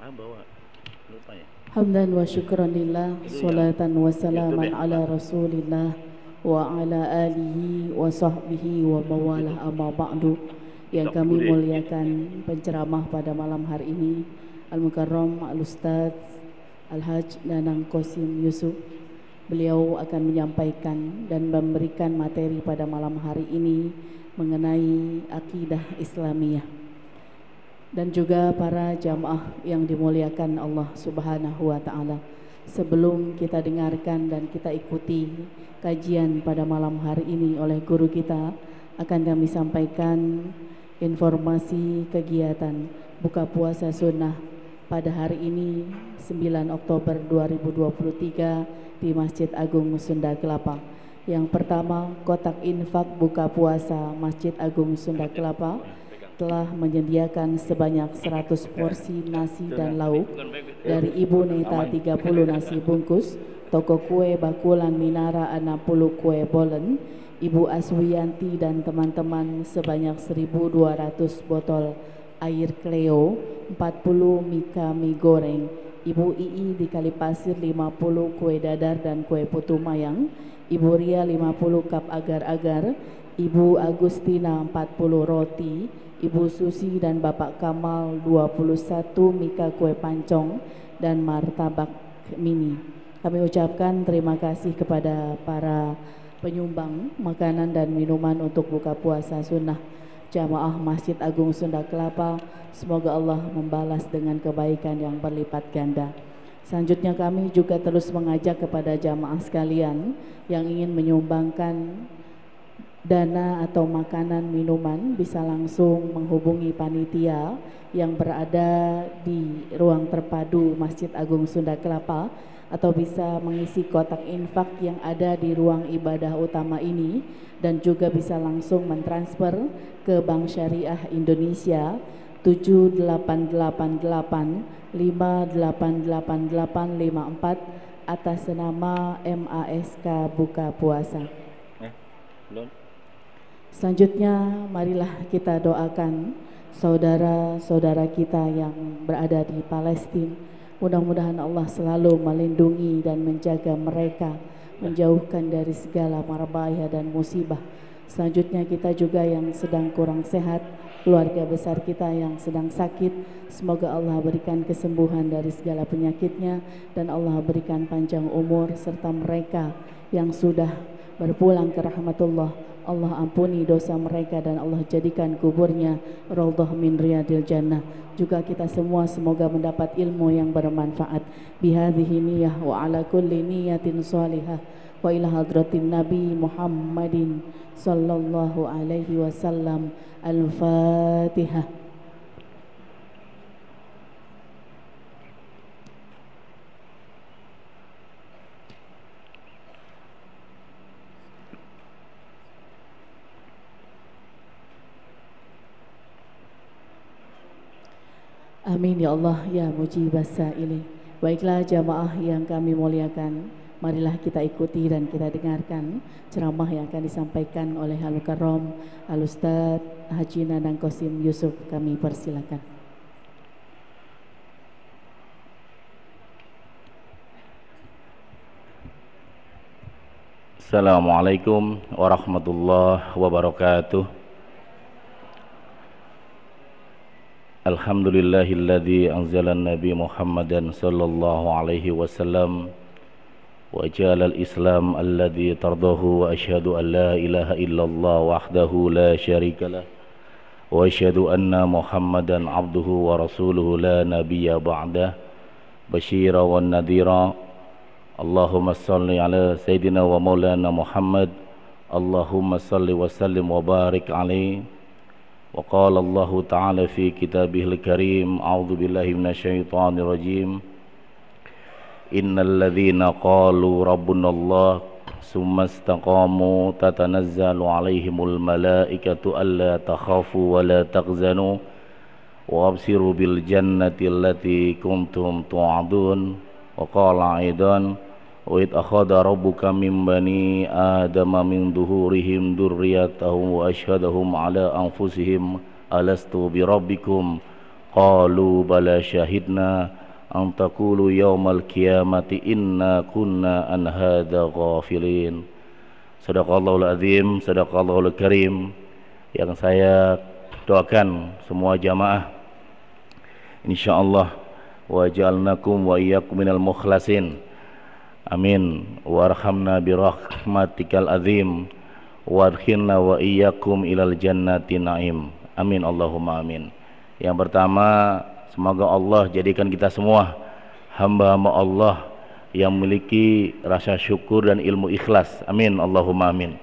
bawa lupa ya. Hamdan wa syukran lillah, salatan wa salaman ala rasulillah wa ala alihi wa sahbihi wa mawalah amma ba'du. Yang kami muliakan penceramah pada malam hari ini Al-Mukarram Al-Ustaz Al-Haj Nanang Qasim Yusuf. Beliau akan menyampaikan dan memberikan materi pada malam hari ini mengenai akidah Islamiyah. Dan juga para jamaah yang dimuliakan Allah Subhanahu wa taala. Sebelum kita dengarkan dan kita ikuti kajian pada malam hari ini oleh guru kita, akan kami sampaikan informasi kegiatan buka puasa sunnah pada hari ini 9 Oktober 2023 di Masjid Agung Sunda Kelapa. Yang pertama, kotak infak buka puasa Masjid Agung Sunda Kelapa telah menyediakan sebanyak 100 porsi nasi dan lauk dari Ibu Neta 30 nasi bungkus, toko kue Bakulan Minara 60 kue bolen, Ibu Aswiyanti dan teman-teman sebanyak 1.200 botol air Cleo, 40 mika mie goreng, Ibu Ii di Kalipasir 50 kue dadar dan kue putu mayang, Ibu Ria 50 cup agar-agar, Ibu Agustina 40 roti, Ibu Susi dan Bapak Kamal 21 mika kue pancong dan martabak mini. Kami ucapkan terima kasih kepada para penyumbang makanan dan minuman untuk buka puasa sunnah jamaah Masjid Agung Sunda Kelapa. Semoga Allah membalas dengan kebaikan yang berlipat ganda. Selanjutnya kami juga terus mengajak kepada jamaah sekalian yang ingin menyumbangkan dana atau makanan minuman bisa langsung menghubungi panitia yang berada di ruang terpadu Masjid Agung Sunda Kelapa, atau bisa mengisi kotak infak yang ada di ruang ibadah utama ini, dan juga bisa langsung mentransfer ke Bank Syariah Indonesia 7888588854 atas nama MASK Buka Puasa. Selanjutnya marilah kita doakan saudara-saudara kita yang berada di Palestina. Mudah-mudahan Allah selalu melindungi dan menjaga mereka, menjauhkan dari segala mara bahaya dan musibah. Selanjutnya kita juga yang sedang kurang sehat, keluarga besar kita yang sedang sakit, semoga Allah berikan kesembuhan dari segala penyakitnya dan Allah berikan panjang umur, serta mereka yang sudah berpulang ke rahmatullah, Allah ampuni dosa mereka dan Allah jadikan kuburnya raudhah min riyadil jannah. Juga kita semua semoga mendapat ilmu yang bermanfaat. Bihadhihi niyyah wa ala kulli niyatin salihah wa ila hadratin Nabi Muhammadin sallallahu alaihi wasallam. Al-Fatihah. Amin ya Allah ya mujibas sa'ili. Baiklah jamaah yang kami muliakan, marilah kita ikuti dan kita dengarkan ceramah yang akan disampaikan oleh Al-Mukarram Al-Ustaz Haji Nanang Qasim Yusuf. Kami persilakan. Assalamualaikum warahmatullahi wabarakatuh. Alhamdulillahilladzi anzala an-nabi Muhammadan sallallahu alaihi wasallam wa ja'ala al-islam alladzi tardahu, wa asyhadu an la ilaha illallah wahdahu la syarikalah wa asyhadu anna Muhammadan abduhu wa rasuluhu la nabiyya ba'dah basyira wa nadhira. Allahumma salli ala sayyidina wa maulana Muhammad. Allahumma salli wa sallim wa barik alaihi. Wa qala Allah ta'ala fi kitabihil karim, a'udzu billahi minasyaitonir rajim. Innal ladzina qalu rabbuna Allah summa istaqamu tatanazzalu 'alaihimul malaikatu alla takhafu wa la tahzanu wa abshiru bil jannati allati kuntum tu'adun. Wa qala aidan wa id akhadha rabbuka min bani adama min duhurihim dzurriyyatahum wa ashhadahum ala anfusihim alastu bi rabbikum qalu bala syahidna an taqulu yaumal qiyamati inna kunna an hadza ghafilin. Sadaqallahul azim, sadaqallahul karim. Yang saya doakan semua jamaah insyaallah wa ja'alnakum wa iyyakum minal mukhlasin. Amin. Warhamna bi rahmatikal azim wadkhilna wa iyyakum ilal jannati na'im. Amin Allahumma amin. Yang pertama, semoga Allah jadikan kita semua hamba-hamba Allah yang memiliki rasa syukur dan ilmu ikhlas. Amin Allahumma amin.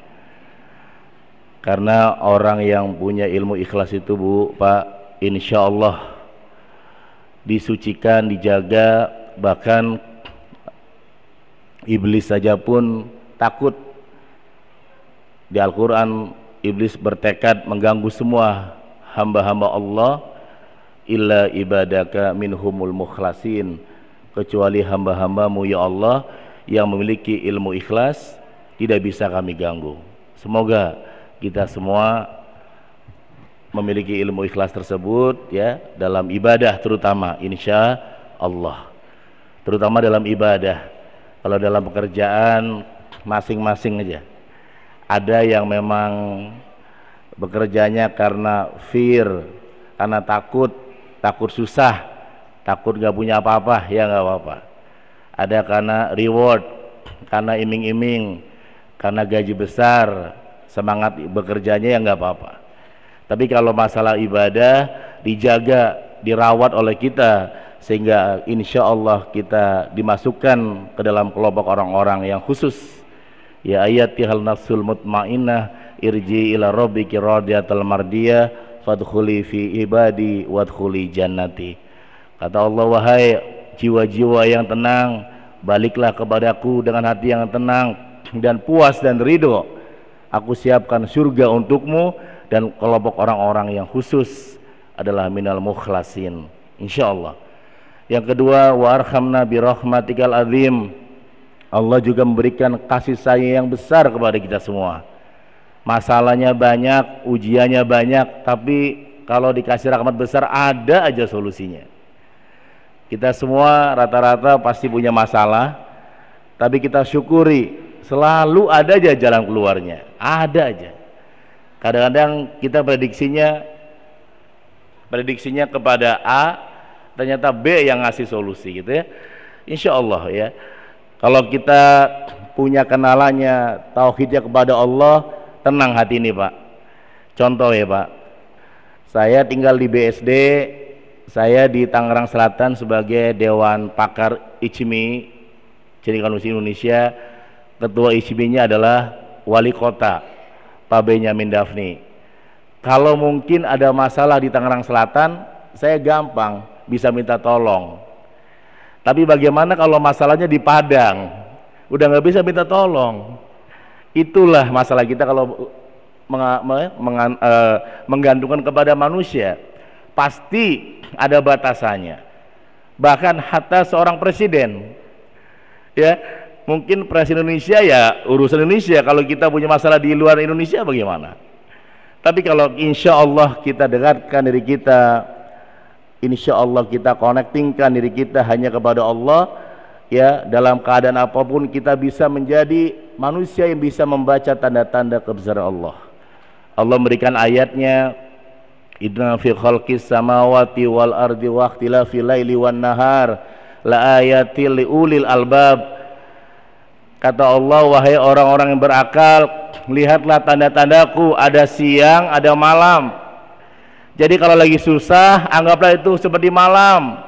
Karena orang yang punya ilmu ikhlas itu Bu, Pak, insyaallah disucikan, dijaga, bahkan iblis saja pun takut. Di Al-Quran iblis bertekad mengganggu semua hamba-hamba Allah illa ibadaka minhumul mukhlasin, kecuali hamba-hambamu ya Allah yang memiliki ilmu ikhlas tidak bisa kami ganggu. Semoga kita semua memiliki ilmu ikhlas tersebut ya dalam ibadah, terutama insya Allah, terutama dalam ibadah. Kalau dalam pekerjaan masing-masing aja, ada yang memang bekerjanya karena fear, karena takut susah, takut gak punya apa-apa, ya gak apa-apa. Ada karena reward, karena iming-iming, karena gaji besar, semangat bekerjanya, ya gak apa-apa. Tapi kalau masalah ibadah dijaga, dirawat oleh kita, sehingga insya Allah kita dimasukkan ke dalam kelompok orang-orang yang khusus. Ya ayatihal nafsul mutmainnah irji ila rabbiki radiyatal mardiyah fadkhuli fi ibadi wadkhuli jannati. Kata Allah, wahai jiwa-jiwa yang tenang, baliklah kepadaku dengan hati yang tenang dan puas dan ridho. Aku siapkan surga untukmu, dan kelompok orang-orang yang khusus adalah minal mukhlasin insyaallah. Yang kedua, warhamna bi rahmatikal azim. Allah juga memberikan kasih sayang yang besar kepada kita semua. Masalahnya banyak, ujiannya banyak, tapi kalau dikasih rahmat besar ada aja solusinya. Kita semua rata-rata pasti punya masalah, tapi kita syukuri selalu ada aja jalan keluarnya, ada aja. Kadang-kadang kita prediksinya kepada A, ternyata B yang ngasih solusi gitu ya. Insya Allah ya, kalau kita punya kenalannya, tauhidnya kepada Allah, tenang hati ini Pak. Contoh ya Pak, saya tinggal di BSD, saya di Tangerang Selatan sebagai Dewan Pakar ICMI, Jaringan Muslim Indonesia. Ketua ICMI-nya adalah Wali Kota Pak Benyamin Daphni. Kalau mungkin ada masalah di Tangerang Selatan, saya gampang bisa minta tolong. Tapi bagaimana kalau masalahnya di Padang? Udah nggak bisa minta tolong. Itulah masalah kita kalau menggantungkan kepada manusia. Pasti ada batasannya. Bahkan hatta seorang presiden, ya mungkin presiden Indonesia ya urusan Indonesia. Kalau kita punya masalah di luar Indonesia bagaimana? Tapi kalau insya Allah kita dekatkan diri kita, insya Allah kita connectingkan diri kita hanya kepada Allah, ya dalam keadaan apapun kita bisa menjadi manusia yang bisa membaca tanda-tanda kebesaran Allah. Allah memberikan ayatnya, inna fi khalqis samawati wal ardi wa ikhtilafil laili wan nahar la ayatil liulil albab. Kata Allah, wahai orang-orang yang berakal, lihatlah tanda-tandaku, ada siang, ada malam. Jadi kalau lagi susah, anggaplah itu seperti malam.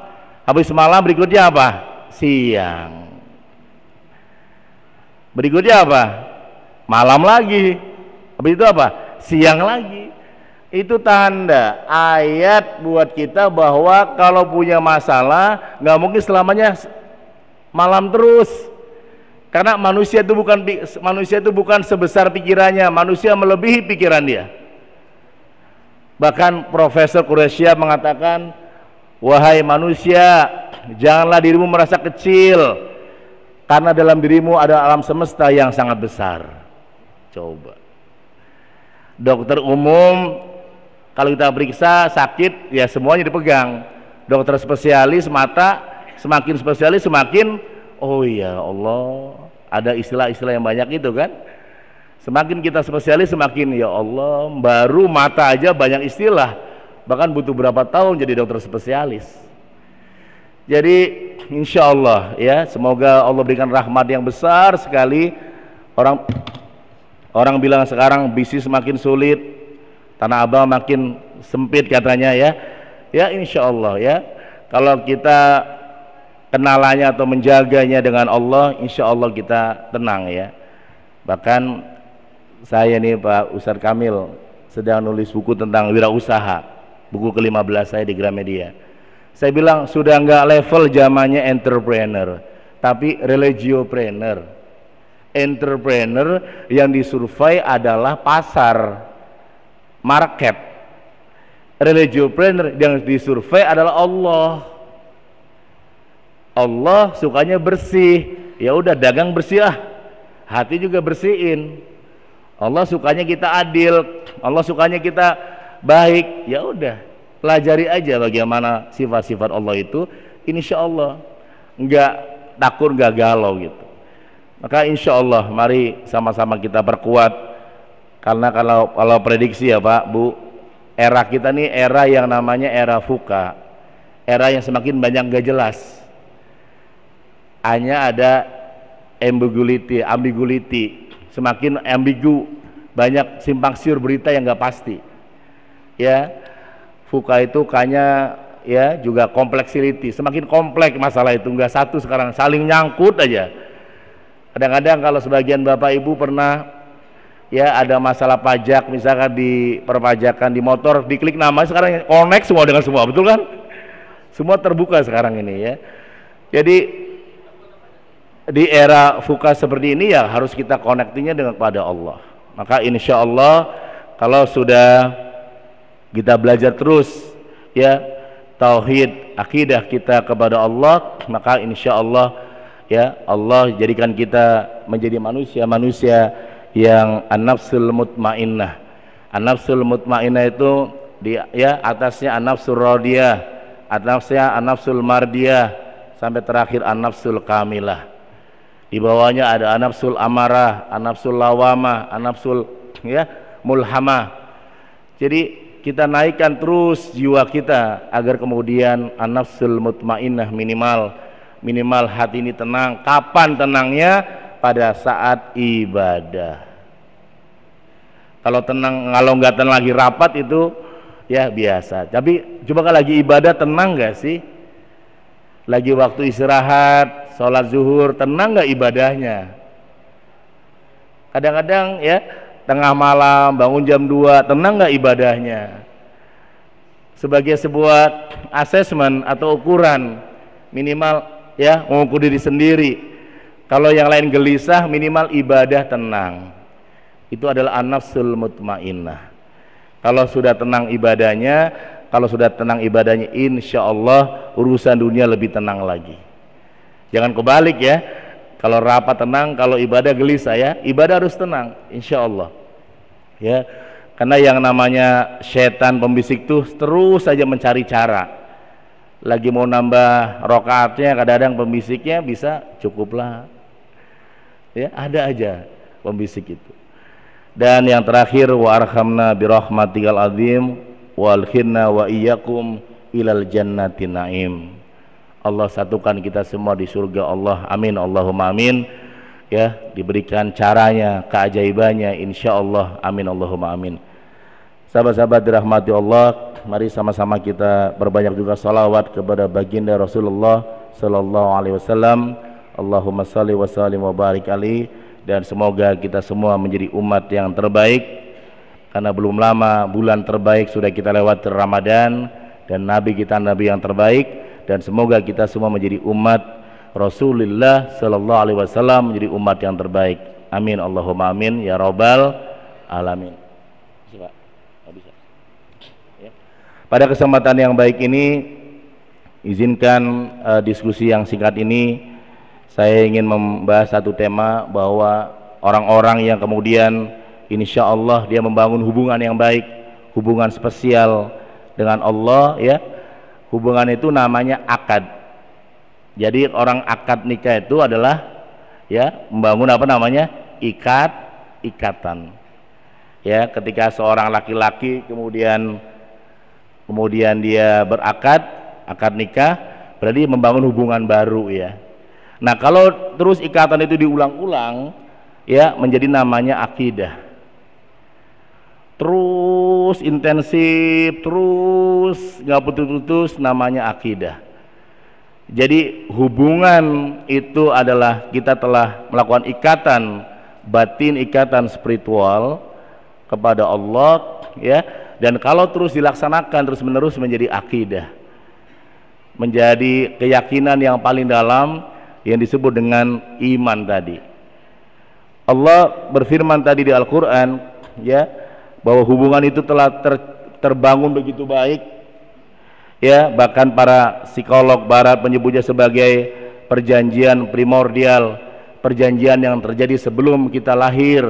Habis malam berikutnya apa? Siang. Berikutnya apa? Malam lagi. Habis itu apa? Siang lagi. Itu tanda ayat buat kita bahwa kalau punya masalah nggak mungkin selamanya malam terus. Karena manusia itu bukan sebesar pikirannya, manusia melebihi pikiran dia. Bahkan Profesor Quraisy mengatakan, wahai manusia, janganlah dirimu merasa kecil, karena dalam dirimu ada alam semesta yang sangat besar. Coba dokter umum Kalau kita periksa sakit, ya semuanya dipegang. Dokter spesialis mata, semakin spesialis semakin, oh ya Allah, ada istilah-istilah yang banyak itu kan. Semakin kita spesialis semakin, ya Allah, baru mata aja banyak istilah, bahkan butuh berapa tahun jadi dokter spesialis. Jadi insya Allah ya, semoga Allah berikan rahmat yang besar sekali. Orang bilang sekarang bisnis makin sulit, Tanah Abang makin sempit katanya ya. Ya insya Allah ya, kalau kita kenalannya atau menjaganya dengan Allah, insya Allah kita tenang ya. Bahkan saya nih Pak Ustadz Kamil sedang nulis buku tentang wirausaha, buku ke-15 saya di Gramedia. Saya bilang sudah nggak level zamannya entrepreneur, tapi religiopreneur. Entrepreneur yang disurvey adalah pasar, market. Religiopreneur yang disurvey adalah Allah. Allah sukanya bersih, ya udah dagang bersih ah, hati juga bersihin. Allah sukanya kita adil, Allah sukanya kita baik, ya udah pelajari aja bagaimana sifat-sifat Allah itu, insya Allah nggak takut, nggak galau gitu. Maka insya Allah mari sama-sama kita perkuat, karena kalau prediksi ya Pak Bu, era kita nih era yang namanya era VUCA, era yang semakin banyak nggak jelas, hanya ada ambiguity, semakin ambigu, banyak simpang siur berita yang nggak pasti ya. VUCA itu kayaknya ya juga complexity, semakin kompleks masalah itu, nggak satu sekarang, saling nyangkut aja. Kadang-kadang kalau sebagian Bapak Ibu pernah ya ada masalah pajak misalkan di perpajakan di motor, diklik nama, sekarang connect semua dengan semua, betul kan? Semua terbuka sekarang ini ya. Jadi di era VUCA seperti ini ya harus kita connectingnya dengan kepada Allah. Maka insya Allah kalau sudah kita belajar terus ya tauhid akidah kita kepada Allah, maka insya Allah ya Allah jadikan kita menjadi manusia yang an-nafsul mutmainnah. An-nafsul mutmainnah itu di ya atasnya an-nafsul radiyah, atasnya an-nafsul mardiyah, sampai terakhir an-nafsul kamilah. Di bawahnya ada an-nafsul amarah, an-nafsul lawamah, an-nafsul ya mulhamah. Jadi kita naikkan terus jiwa kita agar kemudian an-nafsul mutmainnah minimal hati ini tenang. Kapan tenangnya? Pada saat ibadah. Kalau tenang, kalau nggak tenang lagi rapat itu ya biasa. Tapi coba kalau lagi ibadah tenang nggak sih? Lagi waktu istirahat, sholat zuhur, tenang nggak ibadahnya? Kadang-kadang ya tengah malam bangun jam 2, tenang nggak ibadahnya? Sebagai sebuah asesmen atau ukuran minimal ya mengukur diri sendiri. Kalau yang lain gelisah, minimal ibadah tenang. Itu adalah an-nafsul mutmainnah. Kalau sudah tenang ibadahnya, insya Allah urusan dunia lebih tenang lagi. Jangan kebalik ya. Kalau rapat tenang, kalau ibadah gelisah ya. Ibadah harus tenang, insya Allah. Ya, karena yang namanya setan pembisik tuh terus saja mencari cara. Lagi mau nambah rokaatnya, kadang-kadang pembisiknya bisa cukuplah. Ya, ada aja pembisik itu. Dan yang terakhir, wa arhamna birahmatikal azim wal khinna wa iyyakum ilal jannati naim. Allah satukan kita semua di surga Allah, amin Allahumma amin ya, diberikan caranya, keajaibannya insyaallah, amin Allahumma amin. Sahabat-sahabat dirahmati Allah, mari sama-sama kita berbanyak juga salawat kepada baginda Rasulullah sallallahu alaihi wasallam. Allahumma salli wa sallim wa barik alaihi. Dan semoga kita semua menjadi umat yang terbaik, karena belum lama bulan terbaik sudah kita lewati, Ramadan, dan Nabi kita Nabi yang terbaik. Dan semoga kita semua menjadi umat Rasulullah sallallahu alaihi wasallam, menjadi umat yang terbaik, amin Allahumma amin ya rabbal alamin. Pada kesempatan yang baik ini, izinkan diskusi yang singkat ini saya ingin membahas satu tema, bahwa orang-orang yang kemudian insya Allah dia membangun hubungan yang baik, hubungan spesial dengan Allah, ya. Hubungan itu namanya akad. Jadi orang akad nikah itu adalah ya membangun apa namanya? Ikatan. Ya, ketika seorang laki-laki kemudian dia akad nikah, berarti membangun hubungan baru, ya. Nah, kalau terus ikatan itu diulang-ulang, ya, menjadi namanya akidah. Terus intensif, terus nggak putus-putus, namanya akidah. Jadi hubungan itu adalah kita telah melakukan ikatan batin, ikatan spiritual kepada Allah, ya. Dan kalau terus dilaksanakan terus-menerus menjadi akidah, menjadi keyakinan yang paling dalam yang disebut dengan iman tadi. Allah berfirman tadi di Al-Quran, ya, bahwa hubungan itu telah terbangun begitu baik, ya. Bahkan para psikolog barat menyebutnya sebagai perjanjian primordial, perjanjian yang terjadi sebelum kita lahir.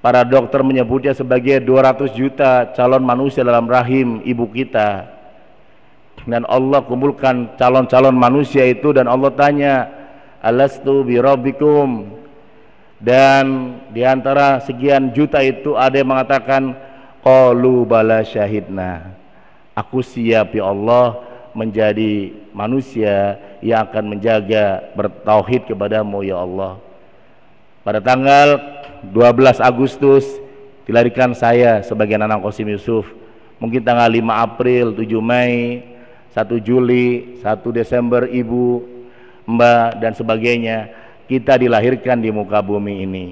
Para dokter menyebutnya sebagai 200 juta calon manusia dalam rahim ibu kita. Dan Allah kumpulkan calon-calon manusia itu, dan Allah tanya, alastu birabbikum. Dan diantara sekian juta itu ada yang mengatakan, qalu bala syahidna. Aku siap ya Allah menjadi manusia yang akan menjaga bertauhid kepadamu ya Allah. Pada tanggal 12 Agustus dilahirkan saya sebagai Nanang Qasim Yusuf. Mungkin tanggal 5 April, 7 Mei, 1 Juli, 1 Desember ibu, mbak, dan sebagainya, kita dilahirkan di muka bumi ini.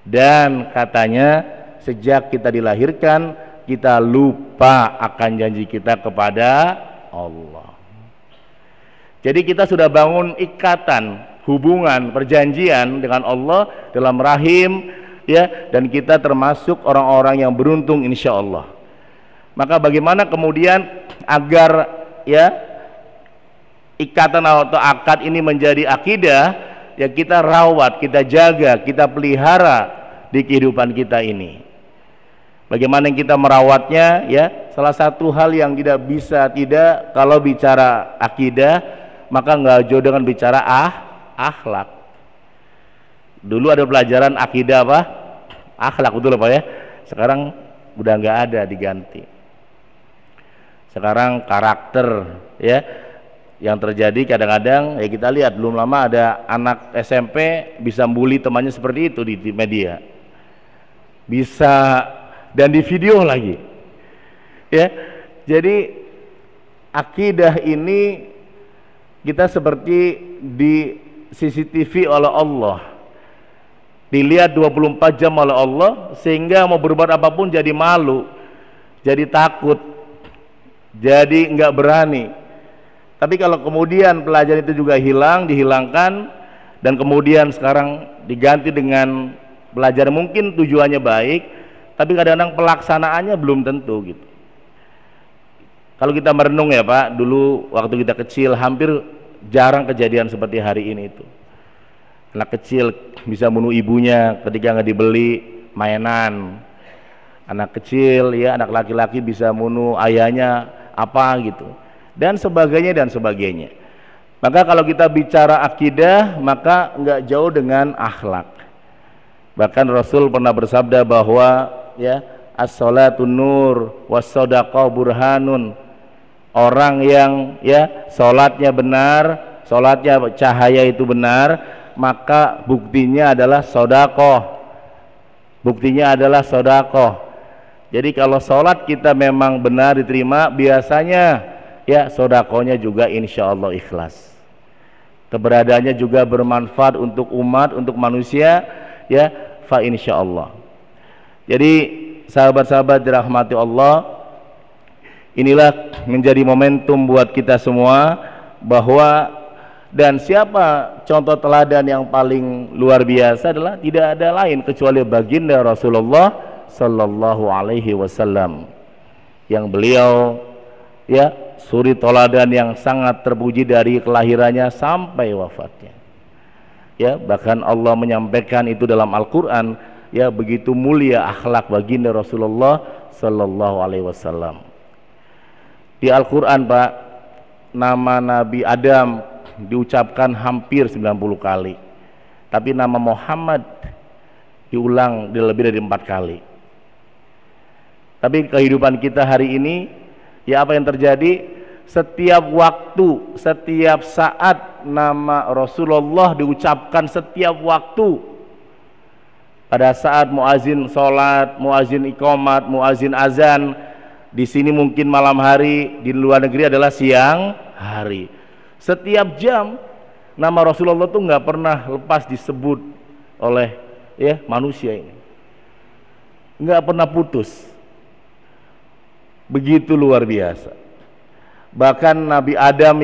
Dan katanya sejak kita dilahirkan, kita lupa akan janji kita kepada Allah. Jadi kita sudah bangun ikatan, hubungan, perjanjian dengan Allah dalam rahim, ya, dan kita termasuk orang-orang yang beruntung insya Allah. Maka bagaimana kemudian agar, ya, ikatan atau akad ini menjadi akidah, ya, kita rawat, kita jaga, kita pelihara di kehidupan kita ini. Bagaimana kita merawatnya, ya? Salah satu hal yang tidak bisa tidak kalau bicara akidah, maka nggak jauh dengan bicara akhlak. Dulu ada pelajaran akidah apa? Akhlak, betul apa ya? Sekarang udah nggak ada, diganti. Sekarang karakter, ya. Yang terjadi kadang-kadang, ya, kita lihat belum lama ada anak SMP bisa bully temannya seperti itu di media. Bisa, dan di video lagi, ya. Jadi akidah ini kita seperti di CCTV oleh Allah, dilihat 24 jam oleh Allah, sehingga mau berbuat apapun jadi malu, jadi takut, jadi nggak berani. Tapi kalau kemudian pelajaran itu juga dihilangkan, dan kemudian sekarang diganti dengan pelajaran mungkin tujuannya baik, tapi kadang-kadang pelaksanaannya belum tentu gitu. Kalau kita merenung, ya Pak, dulu waktu kita kecil hampir jarang kejadian seperti hari ini itu. Anak kecil bisa bunuh ibunya ketika nggak dibeli mainan. Anak kecil, ya, anak laki-laki bisa bunuh ayahnya apa gitu, dan sebagainya. Maka kalau kita bicara akidah, maka nggak jauh dengan akhlak. Bahkan Rasul pernah bersabda bahwa, ya, as-salatu nur was-shadaqah burhanun. Orang yang, ya, sholatnya benar, sholatnya cahaya itu benar, maka buktinya adalah sedekah. Jadi kalau sholat kita memang benar diterima, biasanya, ya, sedekahnya juga insya Allah ikhlas. Keberadaannya juga bermanfaat untuk umat, untuk manusia, ya, fa insya Allah. Jadi sahabat-sahabat dirahmati Allah, inilah menjadi momentum buat kita semua bahwa, dan siapa contoh teladan yang paling luar biasa adalah tidak ada lain kecuali baginda Rasulullah Sallallahu Alaihi Wasallam, yang beliau, ya, suri teladan yang sangat terpuji dari kelahirannya sampai wafatnya. Ya, bahkan Allah menyampaikan itu dalam Al-Quran, ya, begitu mulia akhlak baginda Rasulullah sallallahu alaihi wasallam. Di Al-Qur'an, Pak, nama Nabi Adam diucapkan hampir 90 kali. Tapi nama Muhammad diulang lebih dari 4 kali. Tapi kehidupan kita hari ini, ya apa yang terjadi? Setiap waktu, setiap saat nama Rasulullah diucapkan setiap waktu. Pada saat muazin sholat, muazin iqamat, muazin azan, di sini mungkin malam hari, di luar negeri adalah siang hari. Setiap jam nama Rasulullah tuh nggak pernah lepas disebut oleh manusia ini, nggak pernah putus. Begitu luar biasa. Bahkan Nabi Adam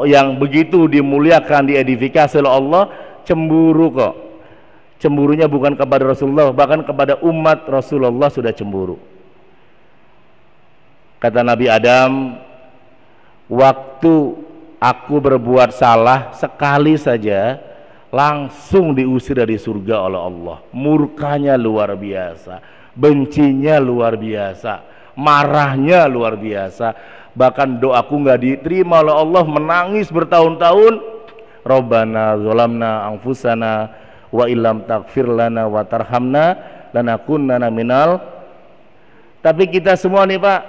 yang begitu dimuliakan, diedifikasi oleh Allah, cemburu kok. Cemburunya bukan kepada Rasulullah, bahkan kepada umat Rasulullah sudah cemburu. Kata Nabi Adam, waktu aku berbuat salah sekali saja, langsung diusir dari surga oleh Allah. Murkanya luar biasa, bencinya luar biasa, marahnya luar biasa. Bahkan doaku nggak diterima oleh Allah, menangis bertahun-tahun. Rabbana zolamna anfusana wa illam taghfir lana wa tarhamna lanakunanna minal. Tapi kita semua nih, Pak,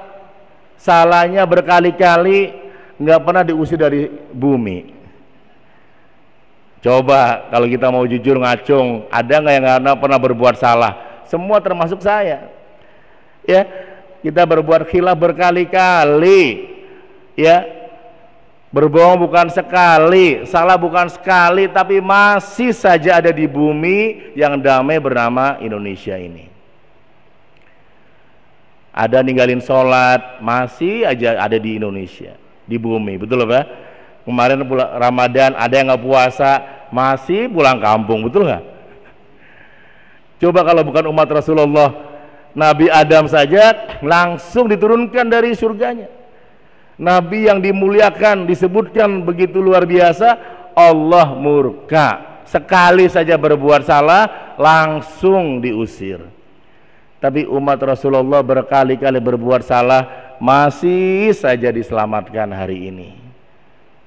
salahnya berkali-kali, nggak pernah diusir dari bumi. Coba kalau kita mau jujur ngacung, ada nggak yang nggak pernah berbuat salah? Semua termasuk saya. Ya, kita berbuat khilaf berkali-kali, ya, berbohong bukan sekali, salah bukan sekali, tapi masih saja ada di bumi yang damai bernama Indonesia ini. Ada ninggalin sholat, masih aja ada di Indonesia, di bumi, betul Pak? Kemarin Ramadan ada yang nggak puasa, masih pulang kampung, betul nggak? Coba kalau bukan umat Rasulullah, Nabi Adam saja langsung diturunkan dari surganya. Nabi yang dimuliakan, disebutkan begitu luar biasa, Allah murka. Sekali saja berbuat salah, langsung diusir. Tapi umat Rasulullah berkali-kali berbuat salah, masih saja diselamatkan hari ini.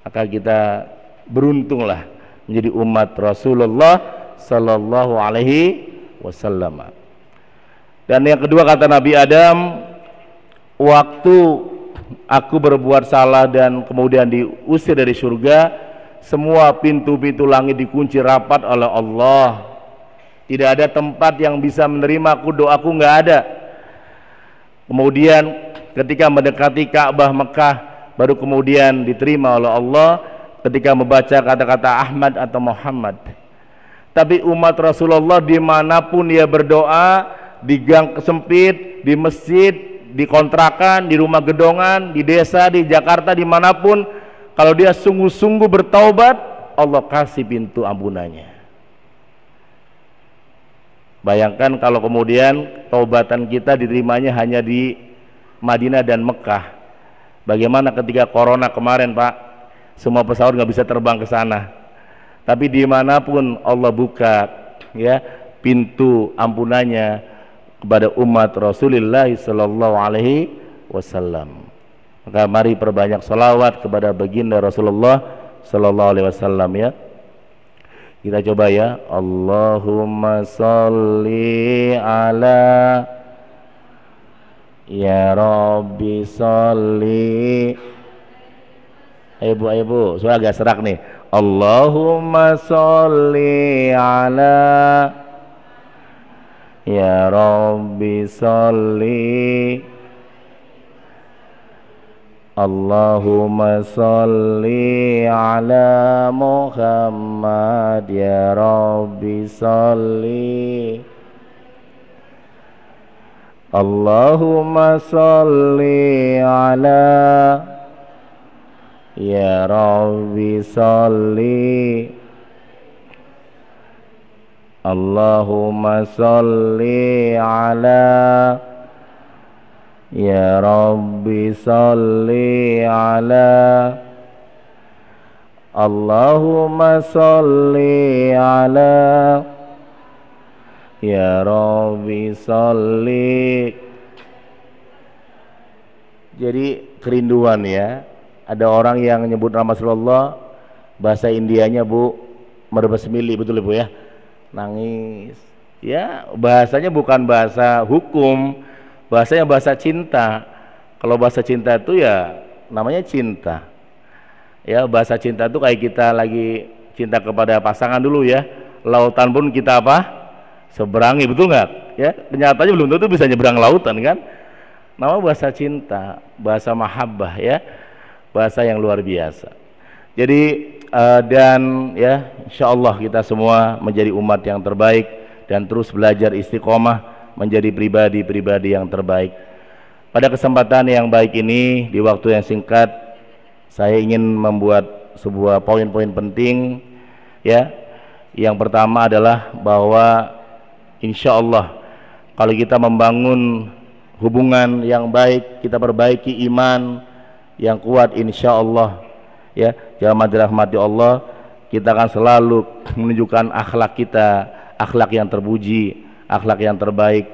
Maka kita beruntunglah menjadi umat Rasulullah sallallahu alaihi wasallam. Dan yang kedua kata Nabi Adam, waktu aku berbuat salah dan kemudian diusir dari surga, semua pintu-pintu langit dikunci rapat oleh Allah. Tidak ada tempat yang bisa menerima doaku, nggak ada. Kemudian ketika mendekati Ka'bah Mekah, baru kemudian diterima oleh Allah ketika membaca kata-kata Ahmad atau Muhammad. Tapi umat Rasulullah dimanapun dia berdoa, di gang sempit, di masjid, di kontrakan, di rumah gedongan, di desa, di Jakarta, dimanapun, kalau dia sungguh-sungguh bertaubat, Allah kasih pintu ampunannya. Bayangkan kalau kemudian taubatan kita diterimanya hanya di Madinah dan Mekah. Bagaimana ketika corona kemarin, Pak? Semua pesawat nggak bisa terbang ke sana. Tapi dimanapun Allah buka, ya, pintu ampunannya kepada umat Rasulullah sallallahu alaihi wasallam. Maka mari perbanyak salawat kepada baginda Rasulullah sallallahu alaihi wasallam, ya. Kita coba, ya. Allahumma sholli ala, ya Rabbi sholli. Ayo bu, soalnya agak serak nih. Allahumma sholli ala, ya Rabbi sholli. Allahumma sholli ala Muhammad, ya Rabbi sholli. Allahumma sholli ala, ya Rabbi sholli. Allahumma sholli ala, ya Rabbi sholli ala. Allahumma sholli ala, ya Rabbi sholli. Jadi kerinduan ya. Ada orang yang nyebut nama Rasulullah, bahasa Indianya Bu, merbesmili, betul Bu ya, nangis ya. Bahasanya bukan bahasa hukum, bahasanya bahasa cinta. Kalau bahasa cinta itu ya namanya cinta ya. Bahasa cinta itu kayak kita lagi cinta kepada pasangan dulu ya, lautan pun kita apa, seberangi, betul nggak ya. Kenyataannya belum tentu bisa nyebrang lautan kan. Nama bahasa cinta, bahasa mahabbah ya, bahasa yang luar biasa. Jadi dan ya, insya Allah kita semua menjadi umat yang terbaik dan terus belajar istiqomah menjadi pribadi-pribadi yang terbaik. Pada kesempatan yang baik ini, di waktu yang singkat, saya ingin membuat sebuah poin-poin penting ya. Yang pertama adalah bahwa insya Allah kalau kita membangun hubungan yang baik, kita perbaiki iman yang kuat, insya Allah ya, jamaah dirahmati Allah, kita akan selalu menunjukkan akhlak kita, akhlak yang terpuji, akhlak yang terbaik.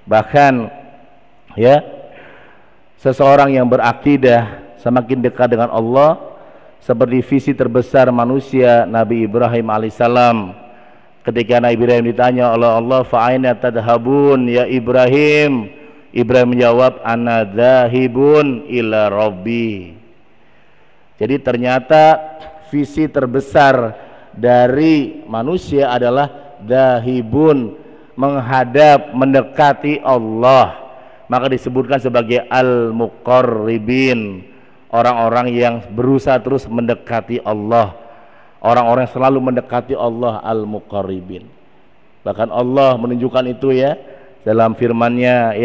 Bahkan ya, seseorang yang berakidah semakin dekat dengan Allah, seperti visi terbesar manusia Nabi Ibrahim alaihissalam. Ketika Nabi Ibrahim ditanya oleh Allah, fa'aina tadhabun ya Ibrahim, Ibrahim menjawab, ana dzahibun ila rabbi. Jadi ternyata visi terbesar dari manusia adalah dzahibun, menghadap, mendekati Allah. Maka disebutkan sebagai al-muqarribin, orang-orang yang berusaha terus mendekati Allah, orang-orang yang selalu mendekati Allah, al-muqarribin. Bahkan Allah menunjukkan itu ya dalam firman-Nya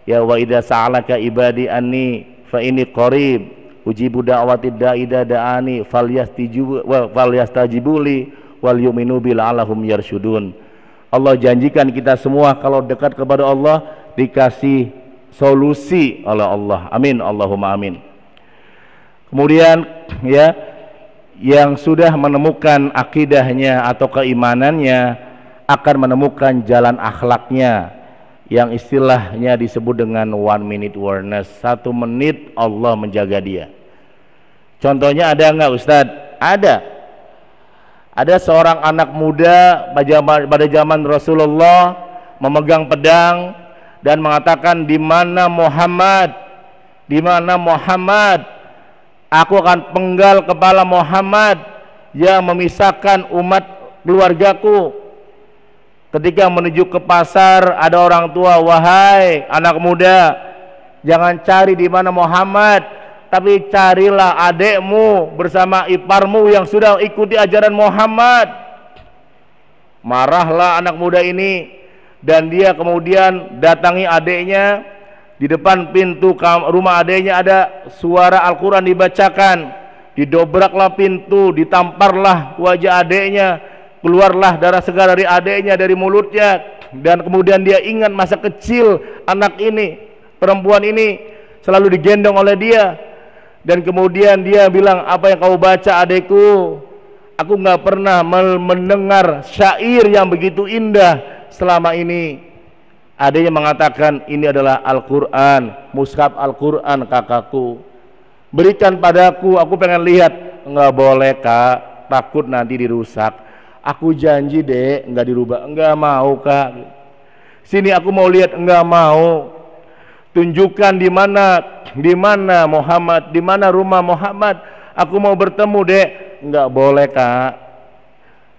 ya wa idza sa'alaka ibadi anni fa inni qarib ujibu da'watid da'i idza da'ani falyastajibuli wal yu'minu bil la'allahum yarsyudun. Allah janjikan kita semua kalau dekat kepada Allah dikasih solusi oleh Allah. Amin, Allahumma amin. Kemudian ya, yang sudah menemukan akidahnya atau keimanannya akan menemukan jalan akhlaknya, yang istilahnya disebut dengan 1 minute awareness. 1 menit Allah menjaga dia. Contohnya ada nggak Ustadz? Ada seorang anak muda pada zaman Rasulullah memegang pedang dan mengatakan, di mana Muhammad, di mana Muhammad, aku akan penggal kepala Muhammad yang memisahkan umat keluargaku. Ketika menuju ke pasar, ada orang tua, wahai anak muda, jangan cari di mana Muhammad, tapi carilah adekmu bersama iparmu yang sudah ikuti ajaran Muhammad. Marahlah anak muda ini, dan dia kemudian datangi adeknya. Di depan pintu rumah adeknya ada suara Al-Quran dibacakan. Didobraklah pintu, ditamparlah wajah adeknya, keluarlah darah segar dari adeknya, dari mulutnya. Dan kemudian dia ingat masa kecil anak ini, perempuan ini selalu digendong oleh dia. Dan kemudian dia bilang, apa yang kau baca adekku? Aku nggak pernah mendengar syair yang begitu indah selama ini. Adanya mengatakan, ini adalah Al-Quran, mushaf Al-Quran kakakku, berikan padaku, aku pengen lihat. Enggak boleh kak, takut nanti dirusak. Aku janji dek, enggak dirubah. Enggak mau kak, sini aku mau lihat. Enggak mau. Tunjukkan di mana Muhammad, di mana rumah Muhammad, aku mau bertemu dek. Enggak boleh kak.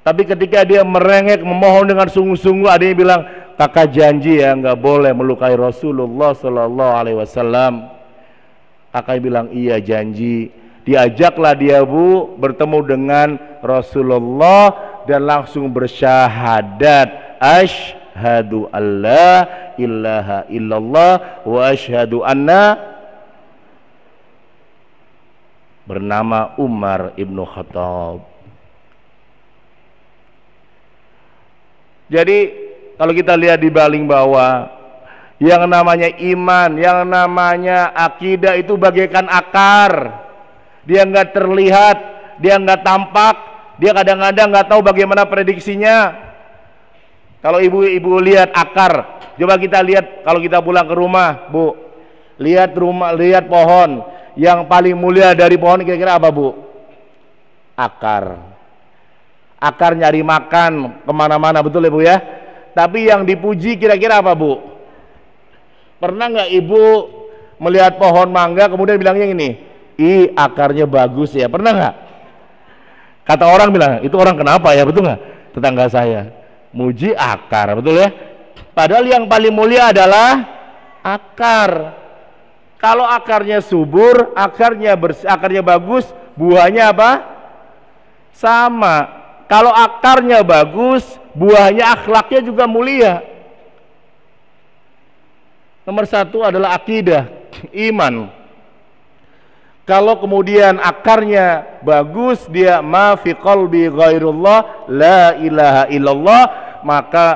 Tapi ketika dia merengek memohon dengan sungguh-sungguh, adanya bilang, kakak janji ya nggak boleh melukai Rasulullah Sallallahu Alaihi Wasallam. Kakak bilang iya janji. Diajaklah dia bu bertemu dengan Rasulullah dan langsung bersyahadat, asyhadu alla ilaha illallah wa asyhadu anna, bernama Umar ibnu Khattab. Jadi kalau kita lihat di baling bawah, yang namanya iman, yang namanya akidah itu bagaikan akar. Dia nggak terlihat, dia nggak tampak, dia kadang-kadang nggak tahu bagaimana prediksinya. Kalau ibu-ibu lihat akar, coba kita lihat kalau kita pulang ke rumah, bu, Lihat rumah, lihat pohon. Yang paling mulia dari pohon kira-kira apa, Bu? Akar. Akar nyari makan kemana-mana, betul ya Bu ya? Tapi yang dipuji kira-kira apa, Bu? Pernah nggak Ibu melihat pohon mangga kemudian bilangnya ini, ih akarnya bagus ya, pernah nggak? Kata orang bilang, itu orang kenapa ya, betul nggak? Tetangga saya, muji akar, betul ya? Padahal yang paling mulia adalah akar. Kalau akarnya subur, akarnya bersih, akarnya bagus, buahnya apa? Sama. Kalau akarnya bagus, buahnya akhlaknya juga mulia. Nomor satu adalah akidah, iman. Kalau kemudian akarnya bagus, dia ma fi qalbi ghairullah la ilaha illallah, maka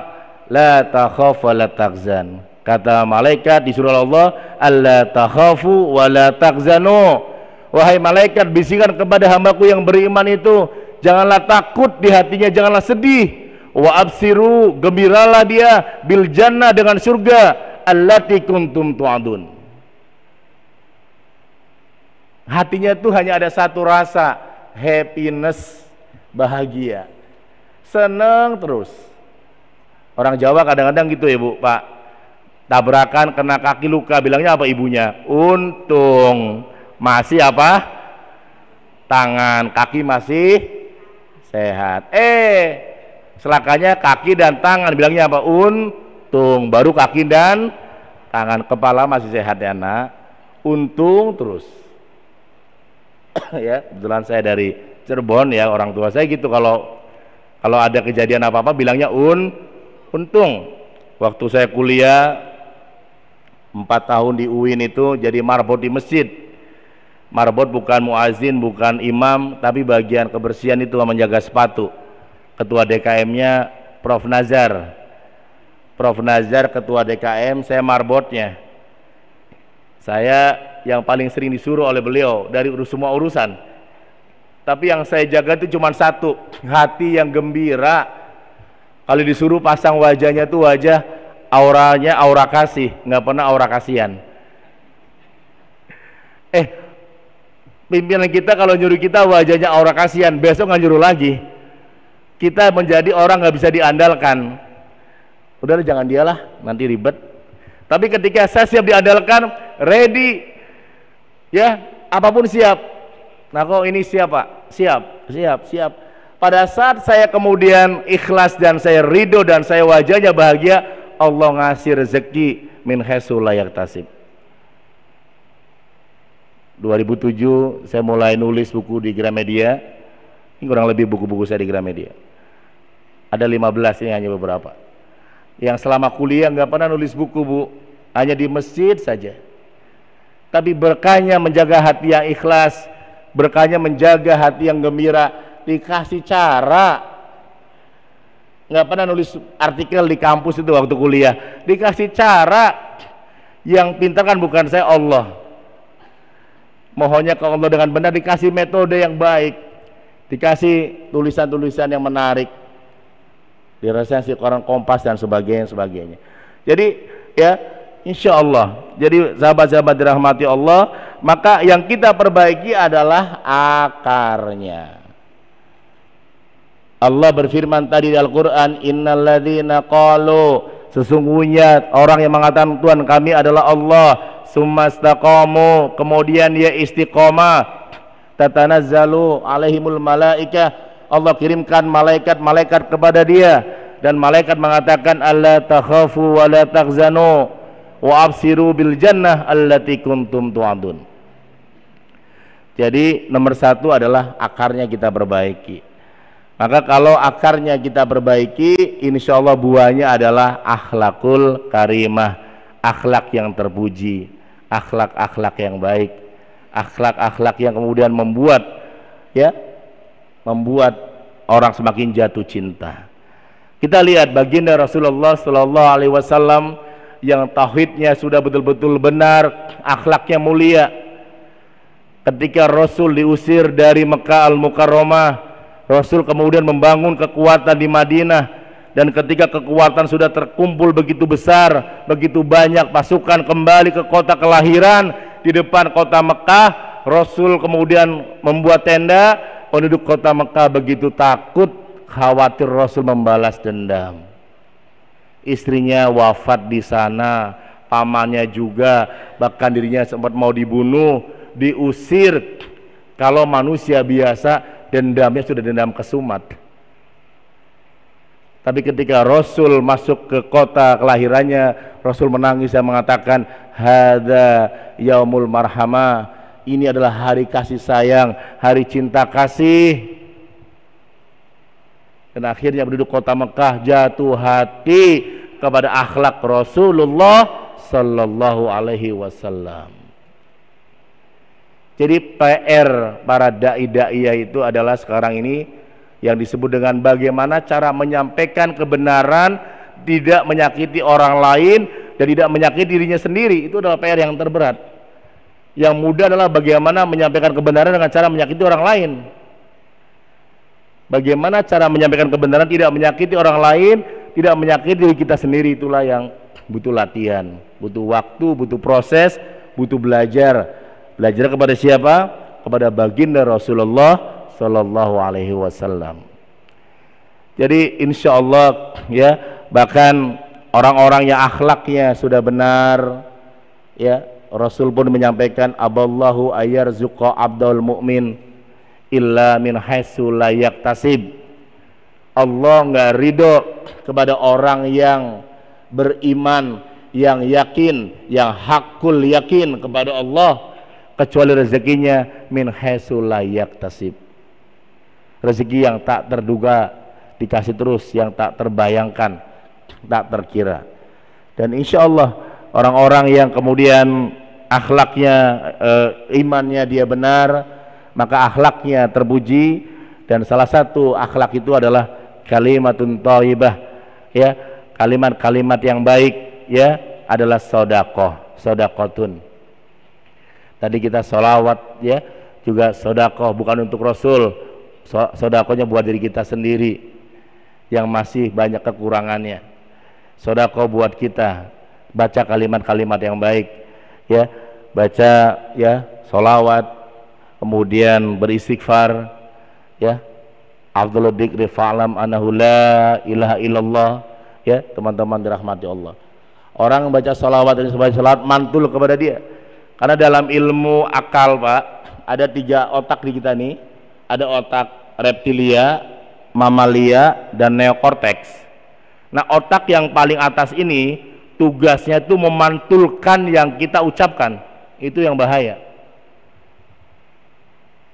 la takhaf wa la tahzan. Kata malaikat di surah Allah, alla takhafu wa la tahzanu. Wahai malaikat, bisikan kepada hambaku yang beriman itu, janganlah takut di hatinya, janganlah sedih. Wa absiru, gembiralah dia bil jannah, dengan surga allati kuntum tu'adun. Hatinya itu hanya ada satu rasa, happiness, bahagia, senang terus. Orang Jawa kadang-kadang gitu ya Bu, Pak, tabrakan kena kaki luka, bilangnya apa ibunya? Untung masih apa? Tangan, kaki masih sehat. Celakanya kaki dan tangan, bilangnya apa? Untung, baru kaki dan tangan, kepala masih sehat ya nak. Untung terus. Ya, kebetulan saya dari Cirebon ya, orang tua saya gitu, kalau ada kejadian apa-apa bilangnya untung. Waktu saya kuliah 4 tahun di UIN itu jadi marbot di masjid. Marbot bukan muazin, bukan imam, tapi bagian kebersihan itu menjaga sepatu. Ketua DKM-nya Prof. Nazar. Prof. Nazar ketua DKM, saya marbotnya. Saya yang paling sering disuruh oleh beliau dari semua urusan. Tapi yang saya jaga itu cuma satu, hati yang gembira. Kalau disuruh pasang wajahnya tuh wajah auranya aura kasih, nggak pernah aura kasihan. Pimpinan kita kalau nyuruh kita wajahnya aura kasihan, besok nggak nyuruh lagi. Kita menjadi orang nggak bisa diandalkan. Udah jangan dialah, nanti ribet. Tapi ketika saya siap diandalkan, ready, ya apapun siap. Nah kok ini siap Pak? Siap. Pada saat saya kemudian ikhlas dan saya ridho dan saya wajahnya bahagia, Allah ngasih rezeki min haitsu la yahtasib. 2007 saya mulai nulis buku di Gramedia. Ini kurang lebih buku-buku saya di Gramedia. Ada 15, ini hanya beberapa. Yang selama kuliah nggak pernah nulis buku Bu, hanya di masjid saja. Tapi berkahnya menjaga hati yang ikhlas, berkahnya menjaga hati yang gembira, dikasih cara. Nggak pernah nulis artikel di kampus itu waktu kuliah, dikasih cara. Yang pintar kan bukan saya, Allah. Mohonnya ke Allah dengan benar, dikasih metode yang baik, dikasih tulisan-tulisan yang menarik, di resensi koran Kompas dan sebagainya. Jadi ya insya Allah, jadi sahabat-sahabat dirahmati Allah, maka yang kita perbaiki adalah akarnya. Allah berfirman tadi di Al-Quran, innalladzina qalu, sesungguhnya orang yang mengatakan Tuhan kami adalah Allah, summa istaqamu, kemudian dia istiqomah, tatanazzalu alaihimul malaikah, Allah kirimkan malaikat kepada dia, dan malaikat mengatakan alla takhafu wa la tahzanu wa absiru bil jannah allati kuntum tu'adun. Jadi nomor satu adalah akarnya kita perbaiki. Maka kalau akarnya kita perbaiki, insya Allah buahnya adalah akhlakul karimah, akhlak yang terpuji, akhlak-akhlak yang baik, akhlak-akhlak yang kemudian membuat orang semakin jatuh cinta. Kita lihat baginda Rasulullah Sallallahu Alaihi Wasallam yang tauhidnya sudah betul-betul benar, akhlaknya mulia. Ketika Rasul diusir dari Mekah Al-Mukarramah, Rasul kemudian membangun kekuatan di Madinah, Dan ketika kekuatan sudah terkumpul begitu besar, begitu banyak pasukan kembali ke kota kelahiran di depan kota Mekah, Rasul kemudian membuat tenda. Penduduk kota Mekah begitu takut, khawatir Rasul membalas dendam. Istrinya wafat di sana, pamannya juga, bahkan dirinya sempat mau dibunuh, diusir. Kalau manusia biasa, dendamnya sudah dendam kesumat. Tapi ketika Rasul masuk ke kota kelahirannya, Rasul menangis dan mengatakan, "Hadza yaumul marhamah." Ini adalah hari kasih sayang, hari cinta kasih. Dan akhirnya penduduk kota Mekah jatuh hati kepada akhlak Rasulullah sallallahu alaihi wasallam. Jadi PR para dai-daiyah itu adalah sekarang ini yang disebut dengan bagaimana cara menyampaikan kebenaran, tidak menyakiti orang lain dan tidak menyakiti dirinya sendiri. Itu adalah PR yang terberat. Yang mudah adalah bagaimana menyampaikan kebenaran dengan cara menyakiti orang lain. Bagaimana cara menyampaikan kebenaran tidak menyakiti orang lain, tidak menyakiti diri kita sendiri, itulah yang butuh latihan, butuh waktu, butuh proses, butuh belajar. Belajar kepada siapa? Kepada baginda Rasulullah sallallahu alaihi wasallam. Jadi insya Allah ya, bahkan orang-orang yang akhlaknya sudah benar ya, Rasul pun menyampaikan, aballahu ayyarzuqa abdul mu'min illa min haitsu la yaktasib. Allah enggak ridho kepada orang yang beriman, yang yakin, yang hakul yakin kepada Allah, kecuali rezekinya min haitsu la yaktasib. Rezeki yang tak terduga dikasih terus, yang tak terbayangkan, tak terkira. Dan insya Allah orang-orang yang kemudian akhlaknya, imannya dia benar, maka akhlaknya terpuji. Dan salah satu akhlak itu adalah kalimatun thayyibah, ya, kalimat-kalimat yang baik, ya, adalah sedekah, sedekatun. Tadi kita sholawat, ya, juga sedekah, bukan untuk Rasul. Sedekahnya buat diri kita sendiri yang masih banyak kekurangannya. Sedekah buat kita, baca kalimat-kalimat yang baik, ya, baca, ya, sholawat, kemudian beristighfar, ya, afdhalul dzikri fa'lam annahu la ilaha illallah, ya, teman-teman dirahmati Allah. Orang baca sholawat dan sebagai sholawat mantul kepada dia, karena dalam ilmu akal, Pak, ada 3 otak di kita nih. Ada otak reptilia, mamalia, dan neokorteks. Nah, otak yang paling atas ini tugasnya itu memantulkan yang kita ucapkan. Itu yang bahaya.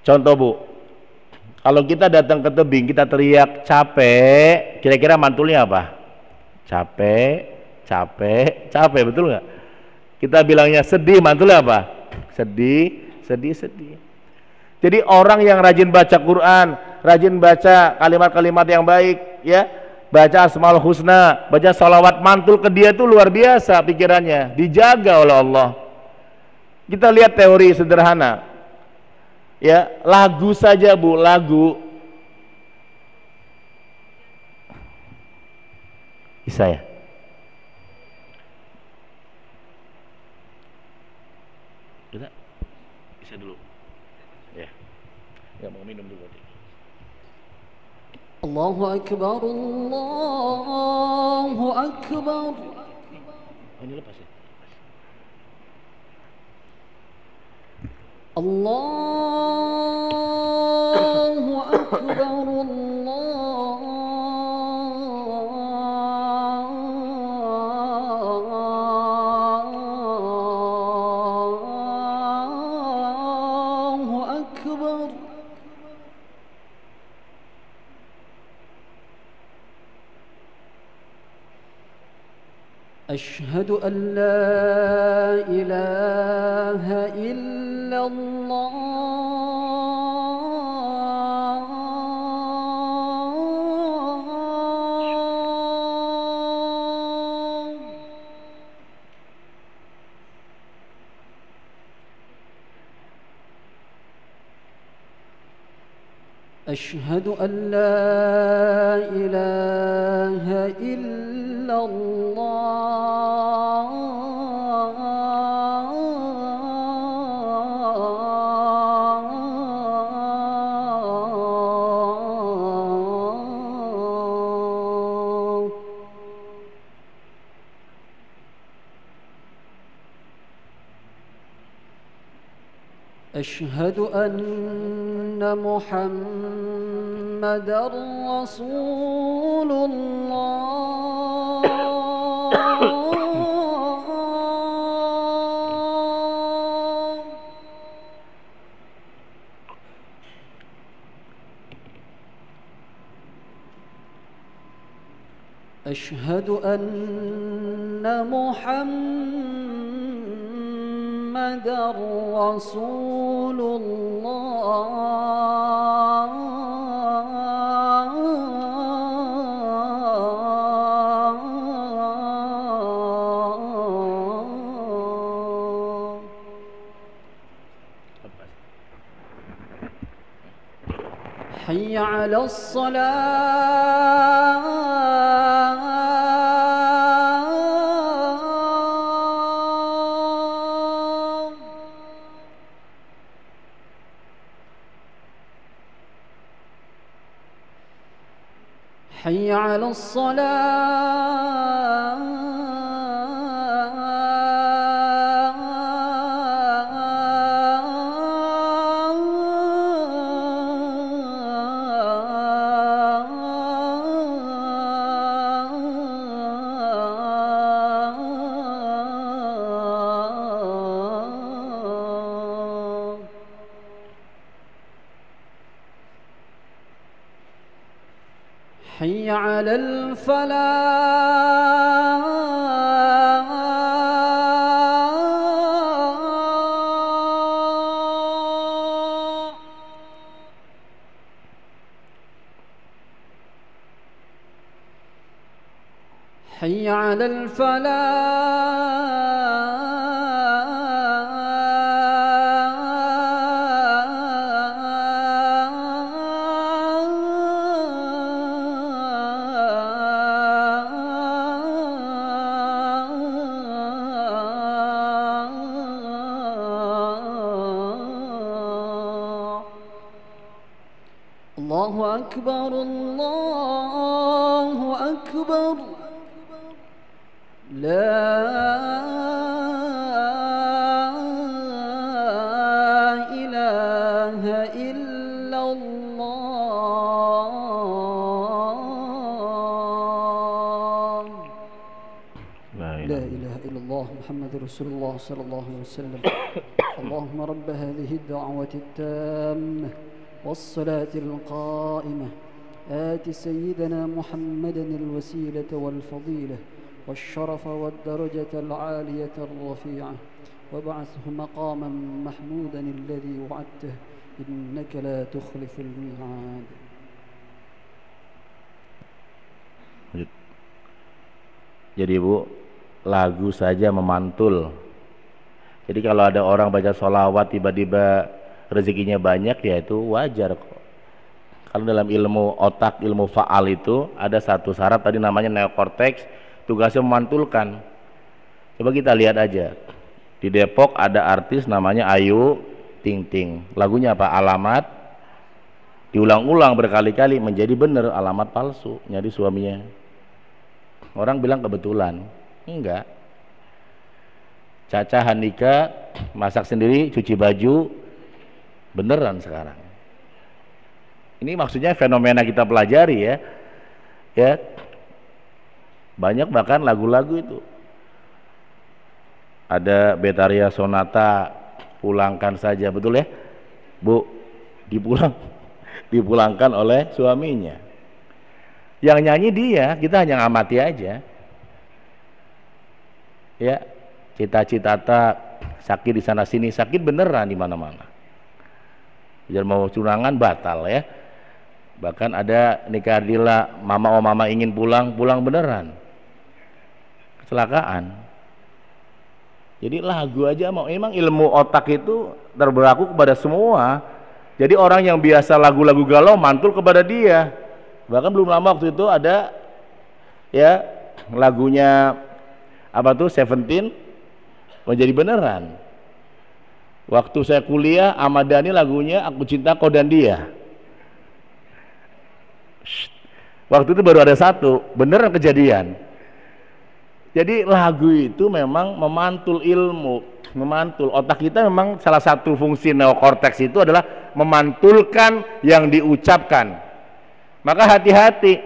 Contoh, Bu, kalau kita datang ke tebing, kita teriak capek, kira-kira mantulnya apa? Capek, capek, capek, betul nggak? Kita bilangnya sedih, mantulnya apa? Sedih, sedih, sedih. Jadi orang yang rajin baca Quran, rajin baca kalimat-kalimat yang baik, ya, baca Asmaul Husna, baca salawat, mantul ke dia itu luar biasa pikirannya, dijaga oleh Allah. Kita lihat teori sederhana, ya, lagu saja, Bu, lagu. Bisa ya? Bisa? Bisa dulu. Ya. Ya, mau minum dulu. Allahu Akbar, Allahu Akbar. Ini lepas ya? Allahu Akbar, Allahu Akbar. أشهد أن لا إله إلا الله. أشهد أن لا إله إلا الله. أشهد أن محمدًا رسول الله. أشهد أن محمدًا رسول الله. حي على الصلاة. حي على الصلاة. حي على الفلاح. حي على الفلاح. الله أكبر الله أكبر. لا إله إلا الله. لا إله إلا الله محمد رسول الله صلى الله عليه وسلم. اللهم رب هذه الدعوة التامة والصلاة القائمة آت سيدنا محمدا الوسيلة والفضيلة والشرف والدرجة العالية الرفيعة وابعثه مقاما محمودا الذي وعدته إنك لا تخلف الميعاد. Jadi Bu, lagu saja memantul. Jadi kalau ada orang baca sholawat tiba-tiba rezekinya banyak, ya itu wajar kok. Kalau dalam ilmu otak, ilmu faal itu ada satu syarat tadi namanya neokortex, tugasnya memantulkan. Coba kita lihat aja. Di Depok ada artis namanya Ayu Ting Ting. Lagunya apa? Alamat. Diulang-ulang berkali-kali menjadi benar alamat palsu, nyari suaminya. Orang bilang kebetulan. Enggak. Caca Handika masak sendiri, cuci baju, beneran sekarang. Ini maksudnya fenomena kita pelajari ya. Ya. Banyak bahkan lagu-lagu itu. Ada Betaria Sonata, pulangkan saja, betul ya? Bu, dipulangkan oleh suaminya. Yang nyanyi dia, kita hanya ngamati aja. Ya, cita-cita sakit di sana sini, sakit beneran di mana-mana. Jangan mau curangan batal ya. Bahkan ada nikah adila, mama ingin pulang beneran. Kecelakaan. Jadi lagu aja mau, emang ilmu otak itu terberlaku kepada semua. Jadi orang yang biasa lagu-lagu galau mantul kepada dia. Bahkan belum lama waktu itu ada ya lagunya apa tuh Seventeen menjadi beneran. Waktu saya kuliah Ahmad Dhani lagunya Aku Cinta Kau dan Dia. Waktu itu baru ada satu, beneran kejadian. Jadi lagu itu memang memantul ilmu, memantul otak kita. Memang salah satu fungsi neokorteks itu adalah memantulkan yang diucapkan. Maka hati-hati,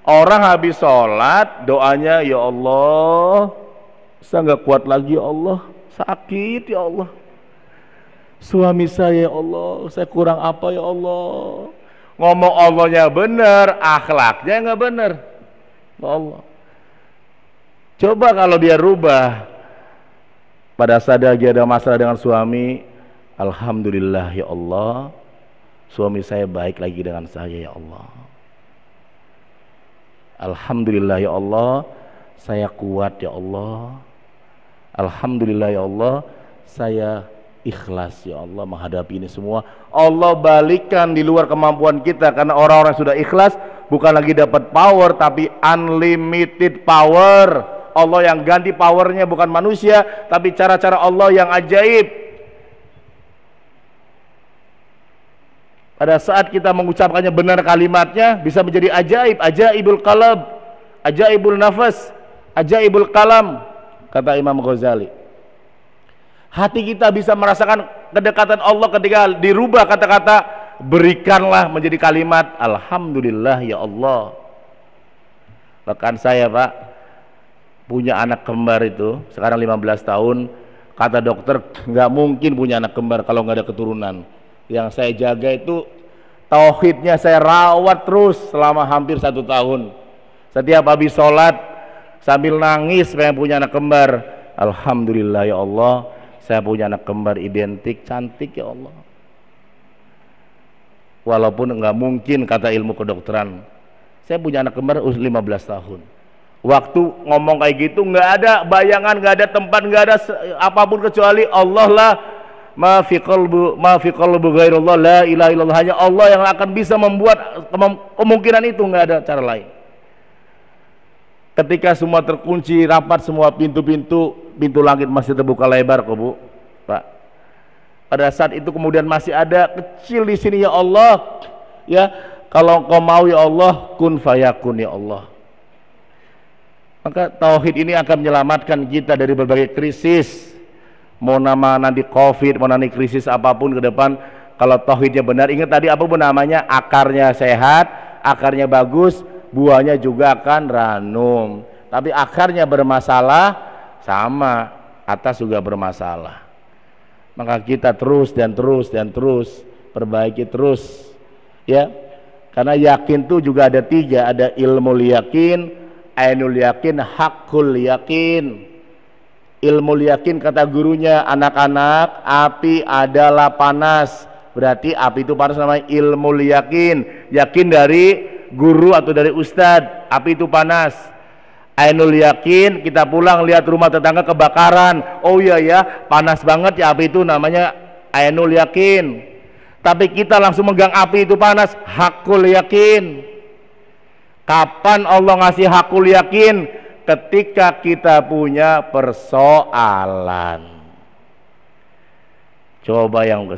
orang habis sholat doanya, ya Allah saya nggak kuat lagi ya Allah, sakit ya Allah, suami saya ya Allah, saya kurang apa ya Allah. Ngomong Allahnya benar, akhlaknya nggak benar. Allah, coba kalau dia rubah, pada saat dia ada masalah dengan suami, alhamdulillah ya Allah, suami saya baik lagi dengan saya ya Allah. Alhamdulillah ya Allah, saya kuat ya Allah. Alhamdulillah ya Allah, saya ikhlas ya Allah menghadapi ini semua. Allah balikan di luar kemampuan kita, karena orang-orang sudah ikhlas bukan lagi dapat power tapi unlimited power. Allah yang ganti powernya bukan manusia, tapi cara-cara Allah yang ajaib. Pada saat kita mengucapkannya benar kalimatnya bisa menjadi ajaib, ajaibul qalb, ajaibul nafas, ajaibul kalam, kata Imam Ghazali. Hati kita bisa merasakan kedekatan Allah ketika dirubah kata-kata berikanlah menjadi kalimat alhamdulillah ya Allah. Rekan saya Pak punya anak kembar itu sekarang 15 tahun, kata dokter nggak mungkin punya anak kembar kalau nggak ada keturunan. Yang saya jaga itu tauhidnya, saya rawat terus selama hampir 1 tahun. Setiap habis sholat sambil nangis pengen punya anak kembar. Alhamdulillah ya Allah, saya punya anak kembar identik, cantik ya Allah. Walaupun nggak mungkin kata ilmu kedokteran, saya punya anak kembar usia 15 tahun. Waktu ngomong kayak gitu nggak ada bayangan, nggak ada tempat, nggak ada apapun kecuali Allah lah. Ma fi qalbu ghairullah, la ilaha illallah, hanya Allah yang akan bisa membuat kemungkinan itu, nggak ada cara lain. Ketika semua terkunci rapat, semua pintu langit masih terbuka lebar kok Bu, Pak. Pada saat itu kemudian masih ada kecil di sini, ya Allah, ya kalau Engkau mau ya Allah, kun fayakun ya Allah. Maka tauhid ini akan menyelamatkan kita dari berbagai krisis. Mau nama nanti COVID, mau nanti krisis apapun ke depan, kalau tauhidnya benar, ingat tadi apa pun namanya, akarnya sehat, akarnya bagus, buahnya juga akan ranum. Tapi akarnya bermasalah, sama atas juga bermasalah. Maka kita terus perbaiki terus, ya. Karena yakin itu juga ada 3, ada ilmu yakin, ainul yakin, hakul yakin. Ilmu yakin kata gurunya, anak-anak, api adalah panas, berarti api itu panas, namanya ilmu yakin. Yakin dari guru atau dari ustadz, api itu panas. Ainul yakin, kita pulang lihat rumah tetangga kebakaran, oh iya ya panas banget ya api itu, namanya ainul yakin. Tapi kita langsung megang api itu panas, hakul yakin. Kapan Allah ngasih hakul yakin? Ketika kita punya persoalan. Coba yang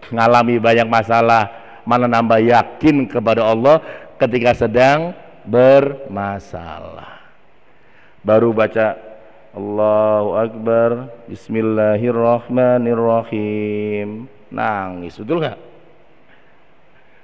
mengalami banyak masalah, mana nambah yakin kepada Allah ketika sedang bermasalah. Baru baca Allahu Akbar, Bismillahirrahmanirrahim, nangis, betul nggak?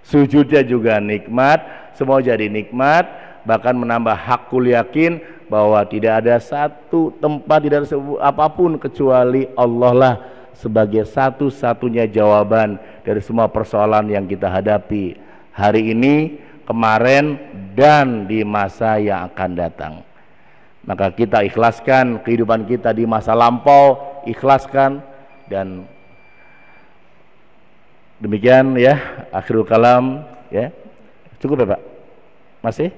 Sujudnya juga nikmat, semua jadi nikmat, bahkan menambah hakul yakin bahwa tidak ada satu tempat, tidak ada apapun kecuali Allah lah sebagai satu-satunya jawaban dari semua persoalan yang kita hadapi hari ini, kemarin, dan di masa yang akan datang. Maka kita ikhlaskan kehidupan kita di masa lampau, ikhlaskan, dan demikian ya, akhirul kalam ya. Cukup ya Pak? Masih?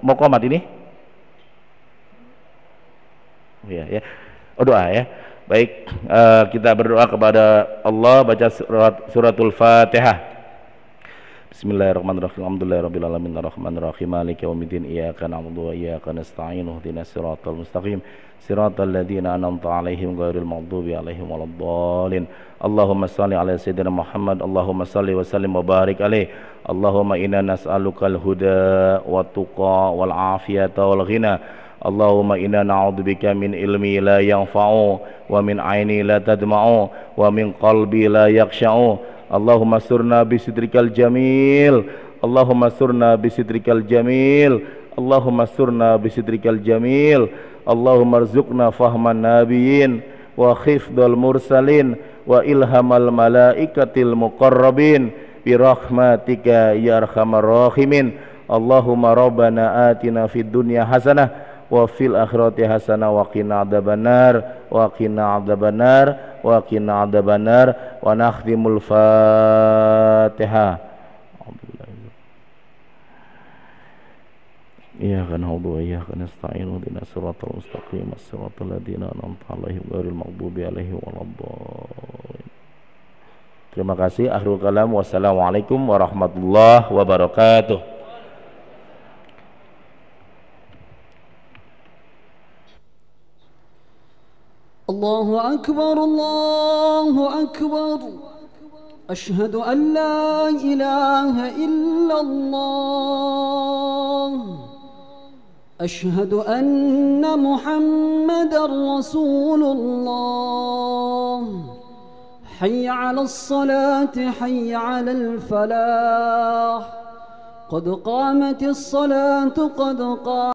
Mau komat ini? Oh ya, ya. Oh doa ya. Baik, kita berdoa kepada Allah, baca suratul Fatihah. Bismillahirrahmanirrahim. Alhamdulillahirabbil alamin arrahmanirrahim maliki yaumiddin iyyaka na'budu wa iyyaka nasta'in ihdinas siratal mustaqim siratal ladzina an'amta 'alaihim ghairil maghdubi 'alaihim waladdallin. Allahumma shalli ala sayyidina Muhammad. Allahumma shalli wa sallim wa barik alaihi. Allahumma inna nas'alukal huda wat tuqa wal afiyata wal ghina. Allahumma inna na'udzubika min ilmi la yanfa'u wa min aini la tadma'u wa min qalbi la yakhsha'u. Allahumma surna bisidrikal jamil. Allahumma surna bisidrikal jamil. Allahumma surna bisidrikal jamil. Allahumma rzuqna fahman nabiyyin wa khifdal mursalin wa ilhamal malaikatil muqarrabin bi rahmatika ya arhamar rahimin. Allahumma rabbana atina fid dunya hasanah wa fil akhirati hasanah wa qina adzabannar wa qina adzabannar wa qina adzabannar wa nakhtimul Fatihah. Iyyaka na'budu wa iyyaka nasta'in ihdinas siratal mustaqim siratal ladzina an'amta 'alaihim ghairil maghdubi 'alaihim waladdallin. Terima kasih. Akhirul kalam. Wassalamualaikum warahmatullahi wabarakatuh. Allahu akbar, Allahu akbar. Ashhadu an la ilaha illallah. Ashhadu anna Muhammadar Rasulullah. Hayya 'alas salati, hayya 'alal falah. Qad qamatis salatu, qad